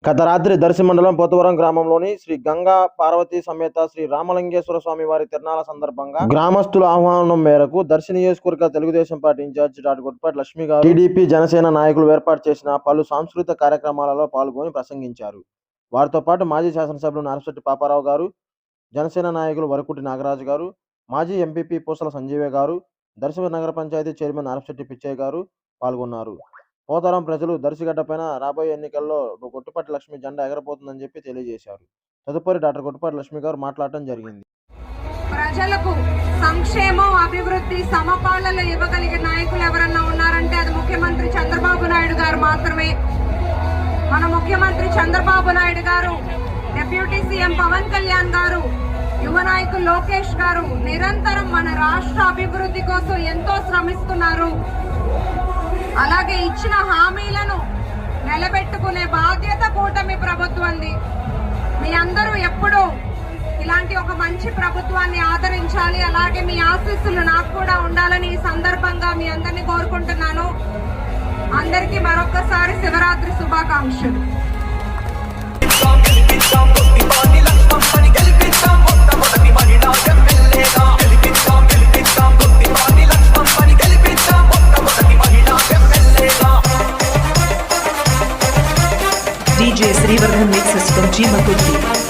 గత రాత్రి దర్శి మండలం పోతవరం గ్రామంలోని శ్రీ గంగా పార్వతీ సమేత శ్రీ రామలింగేశ్వర స్వామి వారి తిరునాళ్ల సందర్భంగా గ్రామస్తుల ఆహ్వానం మేరకు దర్శి నియోజకవర్గ Telugudesam party in charge doctor Gottipati Lakshmi గారు టీడీపీ జనసేన నాయకులు ఏర్పాటు చేసిన పలు సాంస్కృతిక కార్యక్రమాలలో పాల్గొని ప్రసంగించారు. వారితో పాటు మాజీ శాసనసభ్యులు నారశెట్టి పాపారావు గారు, జనసేన నాయకులు వరకుటి నాగరాజు గారు, మాజీ ఎంపీపీ పూసల సంజీవయ్య గారు, దర్శి నగర పంచాయతీ చైర్మన్ నారశెట్టి పిచ్చయ్య గారు పాల్గొన్నారు. పోతవరం ప్రజలు దర్శిగడ్డపైన రాబోయే ఎన్నికల్లో గొట్టిపాటి లక్ష్మి జెండా ఎగరబోతుందని చెప్పి తెలియజేశారు. తదుపరి డాక్టర్ గొట్టిపాటి లక్ష్మి గారు మాట్లాడటం జరిగింది. ప్రజలకు సంక్షేమం, అభివృద్ధి, సమపాలన ఇవ్వగలిగే నాయకులు ఎవరన్నా ఉన్నారంటే అది ముఖ్యమంత్రి చంద్రబాబు నాయుడు గారు మాత్రమే. మన ముఖ్యమంత్రి చంద్రబాబు నాయుడు గారు, డిప్యూటీ సీఎం పవన్ కళ్యాణ్ గారు, యువ నాయకులు లోకేష్ గారు నిరంతరం మన రాష్ట్ర అభివృద్ధి కోసం ఎంతో శ్రమిస్తున్నారు. అలాగే ఇచ్చిన హామీలను నిలబెట్టుకునే బాధ్యత కూటమి ప్రభుత్వంది. మీ అందరూ ఎప్పుడూ ఇలాంటి ఒక మంచి ప్రభుత్వాన్ని ఆదరించాలి, అలాగే మీ ఆశీస్సులు నాకు కూడా ఉండాలని ఈ సందర్భంగా మీ అందరినీ కోరుకుంటున్నాను. అందరికీ మరొకసారి శివరాత్రి శుభాకాంక్షలు. DJ Srivarman mixes from G Makurti.